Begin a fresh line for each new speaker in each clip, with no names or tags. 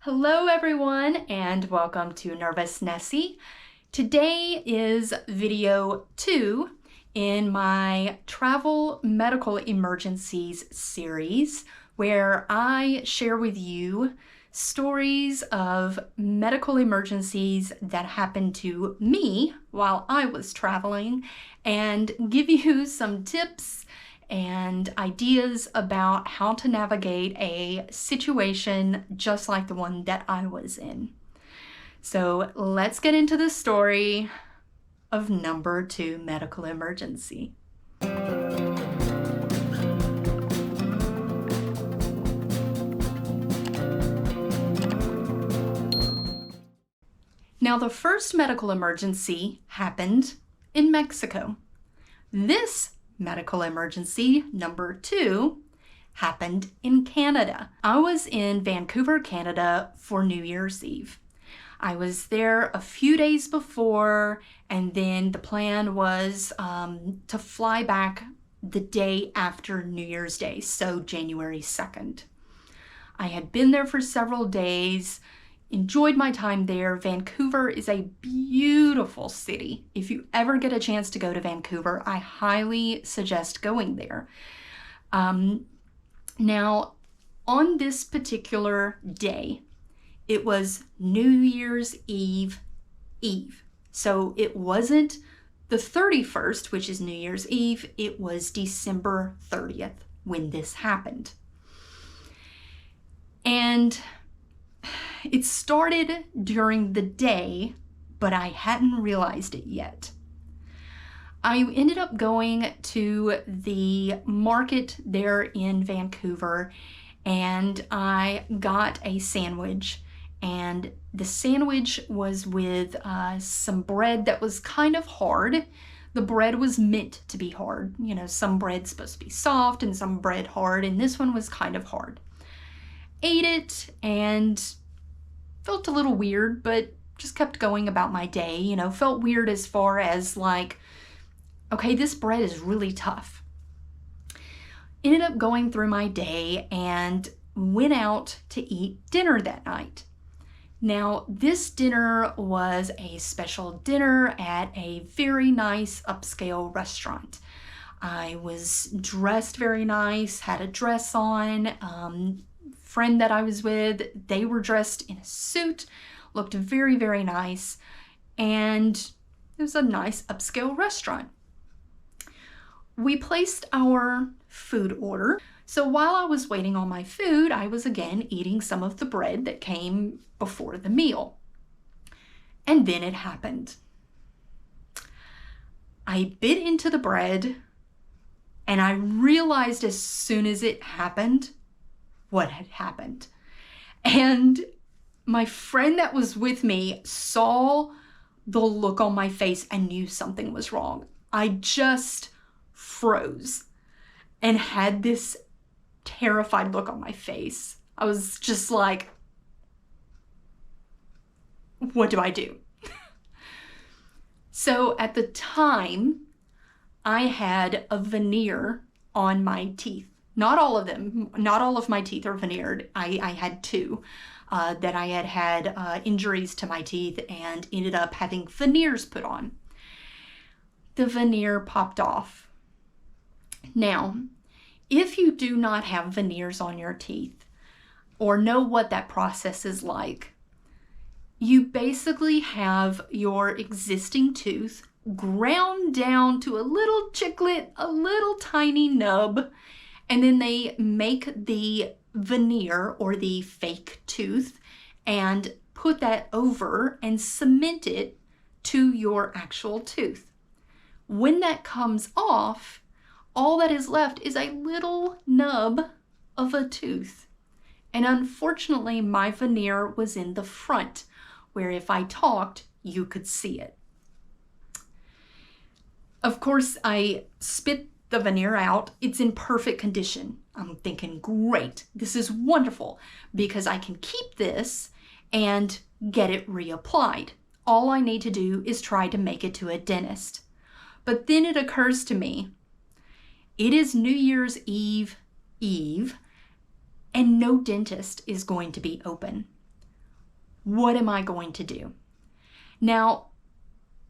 Hello everyone and welcome to Nervous Nessie. Today is video 2 in my Travel Medical Emergencies series where I share with you stories of medical emergencies that happened to me while I was traveling and give you some tips and ideas about how to navigate a situation just like the one that I was in. So let's get into the story of number 2 medical emergency. Now, the first medical emergency happened in Mexico. This medical emergency, number 2, happened in Canada. I was in Vancouver, Canada for New Year's Eve. I was there a few days before, and then the plan was to fly back the day after New Year's Day, so January 2nd. I had been there for several days, enjoyed my time there. Vancouver is a beautiful city. If you ever get a chance to go to Vancouver, I highly suggest going there. Now, on this particular day, it was New Year's Eve. So it wasn't the 31st, which is New Year's Eve. It was December 30th when this happened. And it started during the day, but I hadn't realized it yet. I ended up going to the market there in Vancouver, and I got a sandwich. And the sandwich was with some bread that was kind of hard. The bread was meant to be hard. You know, some bread's supposed to be soft and some bread hard, and this one was kind of hard. Ate it and felt a little weird, but just kept going about my day. You know, felt weird as far as like, okay, this bread is really tough. Ended up going through my day and went out to eat dinner that night. Now, this dinner was a special dinner at a very nice upscale restaurant. I was dressed very nice, had a dress on. Friend that I was with, they were dressed in a suit, looked very, very nice, and it was a nice upscale restaurant. We placed our food order. So while I was waiting on my food, I was again eating some of the bread that came before the meal. And then it happened. I bit into the bread, and I realized as soon as it happened what had happened. And my friend that was with me saw the look on my face and knew something was wrong. I just froze and had this terrified look on my face. I was just like, what do I do? So at the time, I had a veneer on my teeth. Not all of them, not all of my teeth are veneered. I had 2 that I had injuries to my teeth and ended up having veneers put on. The veneer popped off. Now, if you do not have veneers on your teeth or know what that process is like, you basically have your existing tooth ground down to a little chiclet, a little tiny nub, and then they make the veneer or the fake tooth and put that over and cement it to your actual tooth. When that comes off, all that is left is a little nub of a tooth. And unfortunately, my veneer was in the front, where if I talked, you could see it. Of course, I spit the veneer out. It's in perfect condition. I'm thinking, great, this is wonderful because I can keep this and get it reapplied. All I need to do is try to make it to a dentist. But then it occurs to me, it is New Year's Eve, and no dentist is going to be open. What am I going to do? Now,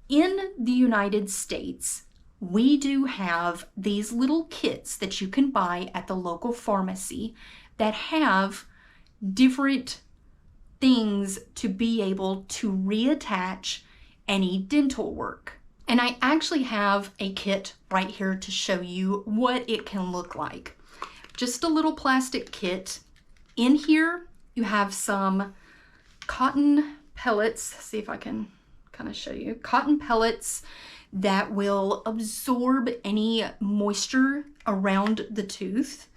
in the United States, we do have these little kits that you can buy at the local pharmacy that have different things to be able to reattach any dental work. And I actually have a kit right here to show you what it can look like. Just a little plastic kit. In here, you have some cotton pellets. See if I can kind of show you. Cotton pellets that will absorb any moisture around the tooth.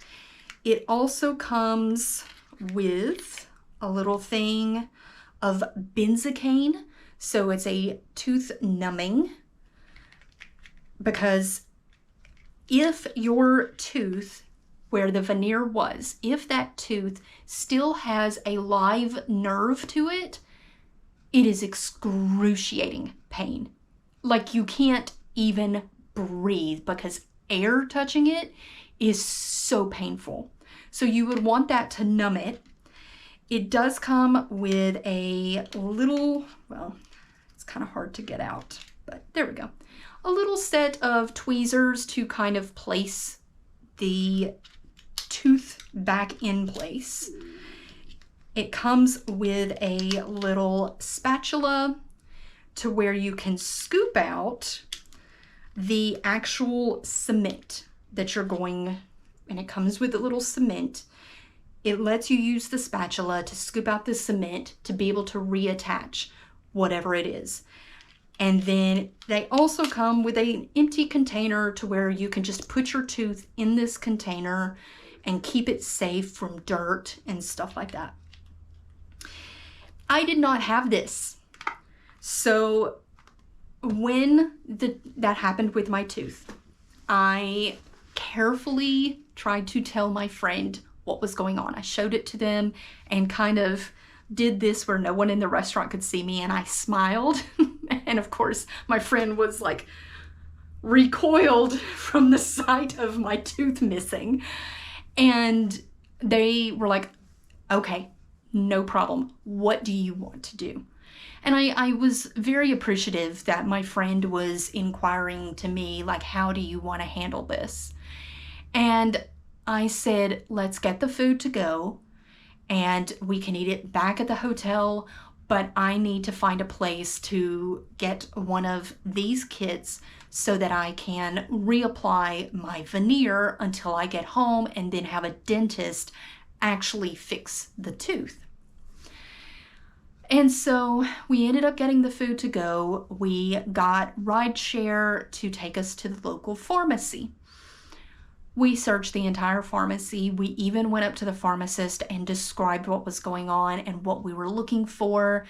It also comes with a little thing of benzocaine. So it's a tooth numbing, because if your tooth where the veneer was, if that tooth still has a live nerve to it, it is excruciating pain. Like you can't even breathe because air touching it is so painful. So you would want that to numb it. It does come with a little, well, it's kind of hard to get out, but there we go. A little set of tweezers to kind of place the tooth back in place. It comes with a little spatula to where you can scoop out the actual cement that you're going, and it comes with a little cement. It lets you use the spatula to scoop out the cement to be able to reattach whatever it is. And then they also come with an empty container to where you can just put your tooth in this container and keep it safe from dirt and stuff like that. I did not have this. So when that happened with my tooth, I carefully tried to tell my friend what was going on. I showed it to them and kind of did this where no one in the restaurant could see me, and I smiled. And of course, my friend was like recoiled from the sight of my tooth missing. And they were like, okay, no problem. What do you want to do? And I was very appreciative that my friend was inquiring to me, like, how do you want to handle this? And I said, let's get the food to go and we can eat it back at the hotel, but I need to find a place to get one of these kits so that I can reapply my veneer until I get home and then have a dentist actually fix the tooth. And so we ended up getting the food to go. We got rideshare to take us to the local pharmacy. We searched the entire pharmacy. We even went up to the pharmacist and described what was going on and what we were looking for.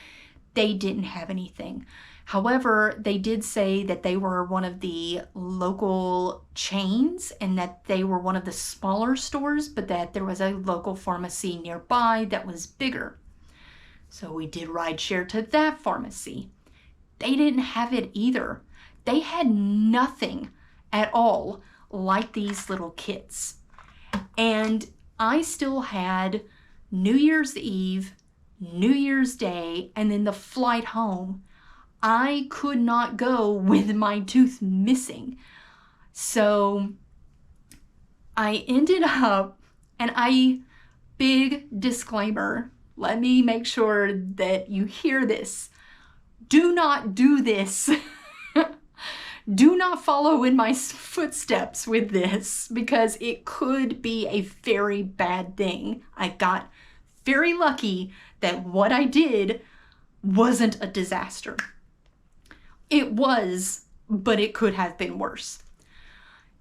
They didn't have anything. However, they did say that they were one of the local chains and that they were one of the smaller stores, but that there was a local pharmacy nearby that was bigger. So we did rideshare to that pharmacy. They didn't have it either. They had nothing at all like these little kits. And I still had New Year's Eve, New Year's Day, and then the flight home. I could not go with my tooth missing. So I ended up, and big disclaimer, let me make sure that you hear this. Do not do this. Do not follow in my footsteps with this, because it could be a very bad thing. I got very lucky that what I did wasn't a disaster. It was, but it could have been worse.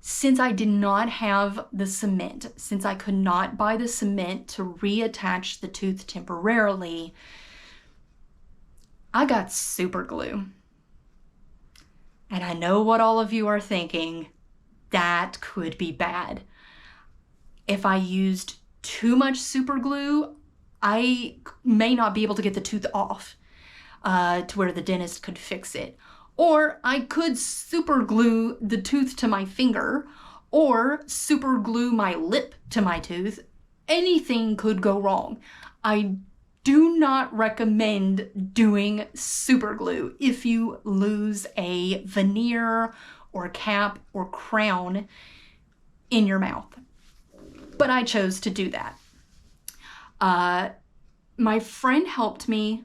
Since I did not have the cement, since I could not buy the cement to reattach the tooth temporarily, I got super glue. And I know what all of you are thinking. That could be bad. If I used too much super glue, I may not be able to get the tooth off to where the dentist could fix it. Or I could super glue the tooth to my finger, or super glue my lip to my tooth. Anything could go wrong. I do not recommend doing super glue if you lose a veneer or cap or crown in your mouth. But I chose to do that. My friend helped me.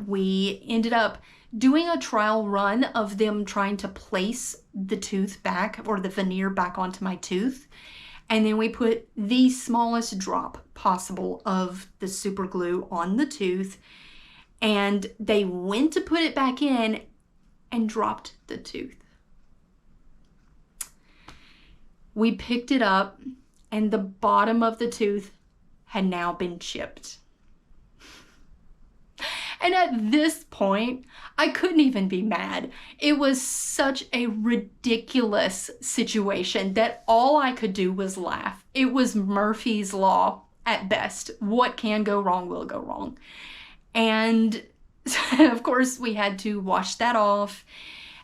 We ended up doing a trial run of them trying to place the tooth back, or the veneer back, onto my tooth. And then we put the smallest drop possible of the super glue on the tooth. And they went to put it back in and dropped the tooth. We picked it up and the bottom of the tooth had now been chipped. And at this point, I couldn't even be mad. It was such a ridiculous situation that all I could do was laugh. It was Murphy's Law at best. What can go wrong will go wrong. And of course, we had to wash that off.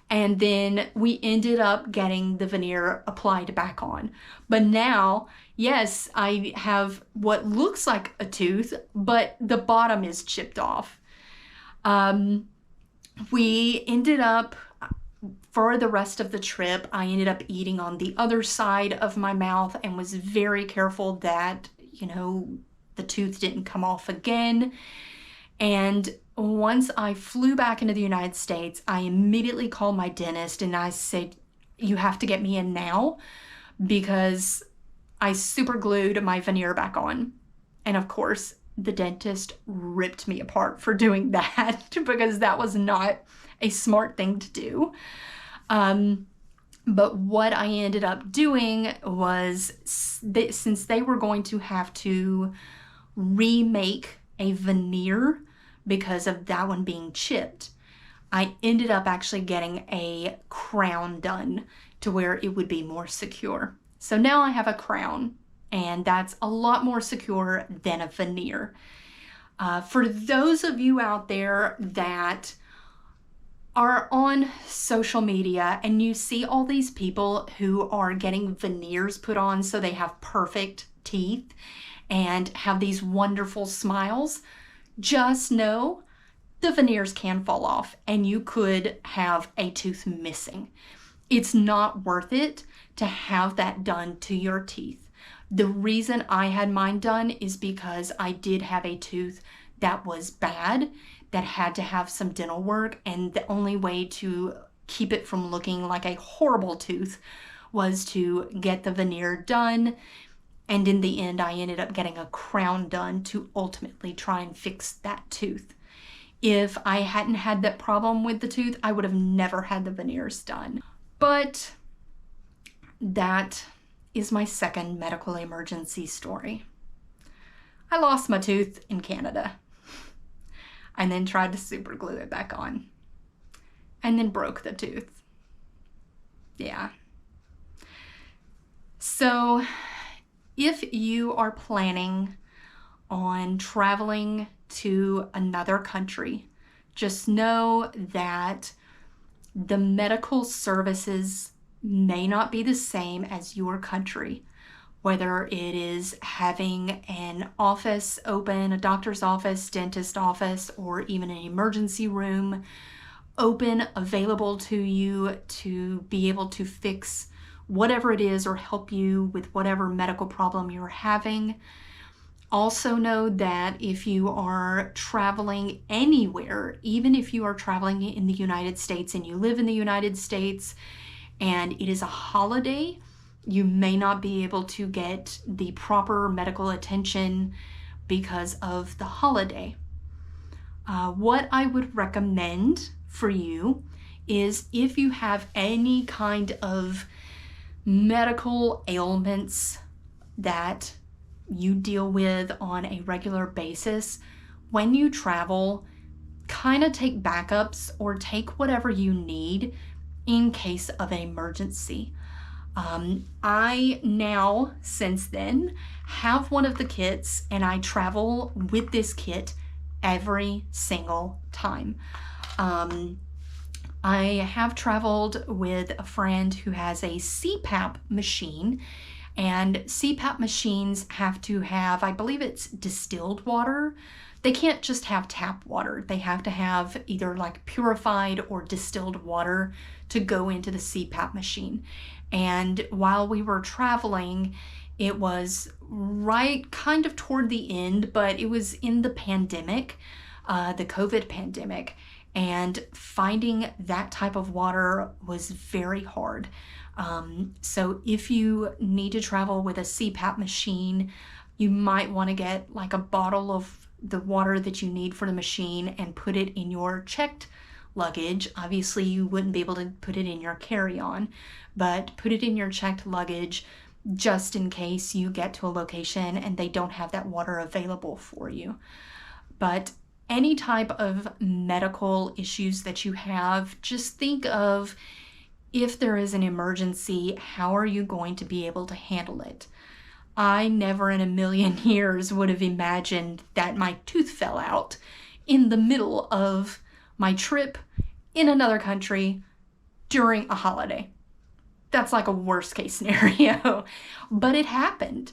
And then we ended up getting the veneer applied back on. But now, yes, I have what looks like a tooth, but the bottom is chipped off. We ended up, for the rest of the trip, I ended up eating on the other side of my mouth and was very careful that, the tooth didn't come off again. And once I flew back into the United States, I immediately called my dentist and I said, you have to get me in now because I super glued my veneer back on. And of course, the dentist ripped me apart for doing that because that was not a smart thing to do. But what I ended up doing was, since they were going to have to remake a veneer because of that one being chipped, I ended up actually getting a crown done to where it would be more secure. So now I have a crown, and that's a lot more secure than a veneer. For those of you out there that are on social media and you see all these people who are getting veneers put on so they have perfect teeth and have these wonderful smiles, just know the veneers can fall off and you could have a tooth missing. It's not worth it to have that done to your teeth. The reason I had mine done is because I did have a tooth that was bad, that had to have some dental work, and the only way to keep it from looking like a horrible tooth was to get the veneer done. And in the end, I ended up getting a crown done to ultimately try and fix that tooth. If I hadn't had that problem with the tooth, I would have never had the veneers done. But that is my second medical emergency story. I lost my tooth in Canada and then tried to super glue it back on and then broke the tooth. Yeah. So if you are planning on traveling to another country, just know that the medical services may not be the same as your country. Whether it is having an office open, a doctor's office, dentist office, or even an emergency room open, available to you to be able to fix whatever it is or help you with whatever medical problem you're having. Also know that if you are traveling anywhere, even if you are traveling in the United States and you live in the United States and it is a holiday, you may not be able to get the proper medical attention because of the holiday. What I would recommend for you is, if you have any kind of medical ailments that you deal with on a regular basis, when you travel, kind of take backups or take whatever you need in case of an emergency. I now, since then, have one of the kits and I travel with this kit every single time. I have traveled with a friend who has a CPAP machine, and CPAP machines have to have, I believe it's distilled water they can't just have tap water. They have to have either like purified or distilled water to go into the CPAP machine. And while we were traveling, it was right kind of toward the end, but it was in the pandemic, the COVID pandemic. And finding that type of water was very hard. So if you need to travel with a CPAP machine, you might want to get like a bottle of the water that you need for the machine and put it in your checked luggage. Obviously, you wouldn't be able to put it in your carry-on, but put it in your checked luggage just in case you get to a location and they don't have that water available for you. But any type of medical issues that you have, just think of, if there is an emergency, how are you going to be able to handle it? I never in a million years would have imagined that my tooth fell out in the middle of my trip in another country during a holiday. That's like a worst case scenario, but it happened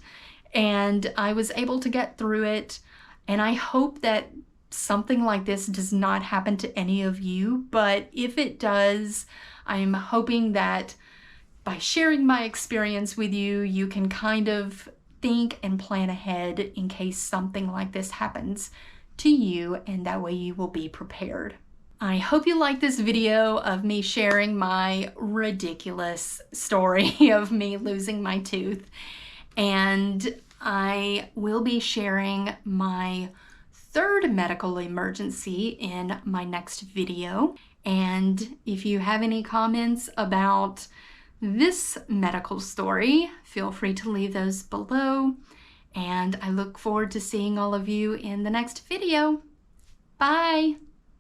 and I was able to get through it. And I hope that something like this does not happen to any of you, but if it does, I'm hoping that by sharing my experience with you, you can kind of think and plan ahead in case something like this happens to you, and that way you will be prepared. I hope you like this video of me sharing my ridiculous story of me losing my tooth, and I will be sharing my third medical emergency in my next video. And if you have any comments about this medical story, feel free to leave those below. And I look forward to seeing all of you in the next video. Bye!